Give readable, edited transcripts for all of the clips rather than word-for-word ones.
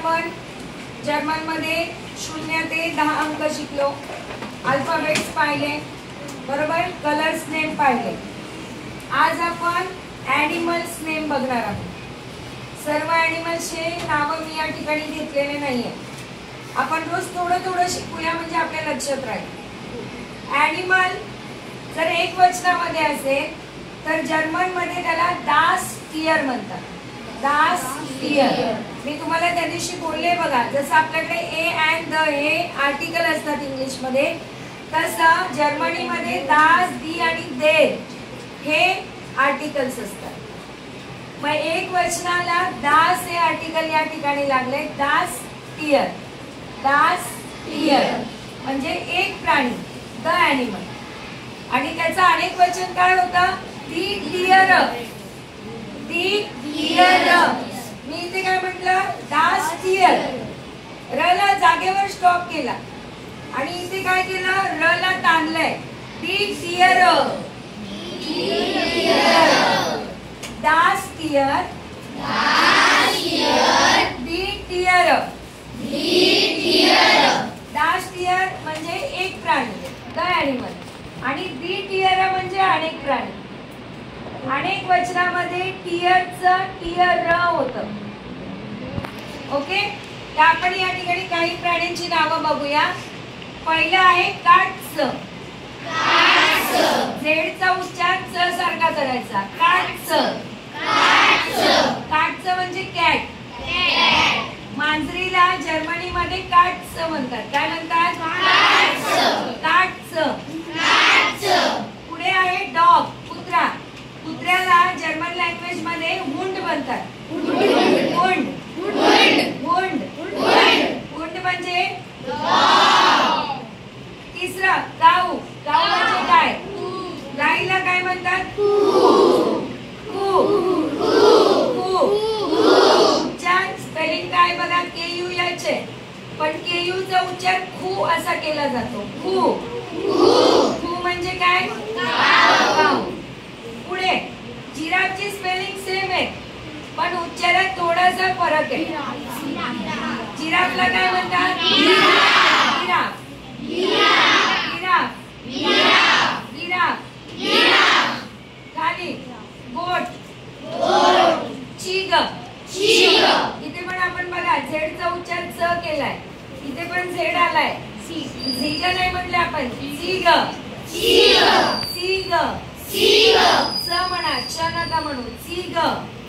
आपण जर्मन मध्ये 0 ते 10 अंक शिकलो, अल्फाबेट्स पाहिले बरोबर, कलर्स नेम पाहिले. आज आपण ॲनिमल्स नेम बघणार आहोत. सर्व ॲनिमल्सचे नावं मी या ठिकाणी घेतलेले नाहीये. आपण रोज थोडं थोडं शिकूया म्हणजे आपल्या लक्षात राहील. ॲनिमल जर एक वचनामध्ये असेल तर जर्मन मध्ये त्याला दास टियर म्हणतात. दास टियर मी तुम्हाला त्या दिवशी बोलले बघा, जसं आपल्याकडे ए अँड द हे आर्टिकल असतात इंग्लिश मध्ये, तसं जर्मनीमध्ये दास दी आणि देर हे आर्टिकल्स असतात. मग एक वचनाला दास हे आर्टिकल या ठिकाणी लागले. दास टियर, दास टियर म्हणजे एक प्राणी, द ॲनिमल. आणि त्याचं अनेक वचन काय होतं? दी टियर, दी टियर. मी इथे काय म्हटलं? दास टियर. र ला जागेवर स्टॉप केला आणि इथे काय केलं? र ला ताणलंय. दी टियर, दास टियर, दी टियर. दास टियर म्हणजे एक प्राणी, द ॲनिमल, आणि दी टियर म्हणजे अनेक प्राणी. अनेक वचनामध्ये टियरचं टियर र होतं. ओके, तर आपण या ठिकाणी काही प्राण्यांची नावं बघूया. पहिलं आहे काटचं. झेडचा उच्चार च सारखा करायचा. काटचं. काटचं म्हणजे कॅट. मांजरीला जर्मनीमध्ये काटचं म्हणतात. काय म्हणतात? काटचं. पुढे आहे डॉग, कुत्रा. कुत्र्याला जर्मन लँग्वेज मध्ये हुंड म्हणतात. हुंड. हुंड. हुंड म्हणजे तिसरं गाऊ. गाऊ म्हणजे काय? गाईला काय म्हणतात? उच्चार स्पेलिंग काय बघा, KU याचे, पण KU चा उच्चार खू असा केला जातो. खू. खू म्हणजे काय? गाऊ. पुढे जिराफची स्पेलिंग सेम आहे पण उच्चारात थोडासा फरक आहे. जिराफला काय म्हणतात? जिराफ. जिराफ. जिराफ. खाली गोट. चीग. इथे पण आपण बघा झेडचा उच्चार च केलाय, इथे पण झेड आलाय. झीग नाही म्हटलं आपण, सीग. सीग. स म्हणा, च नका म्हणू. सीग.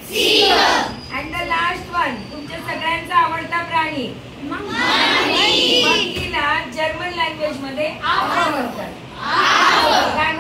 अँड द लास्ट वन, तुमच्या सगळ्यांचा आवडता प्राणी मंकीला जर्मन लँग्वेज मध्ये आव म्हणतात. काय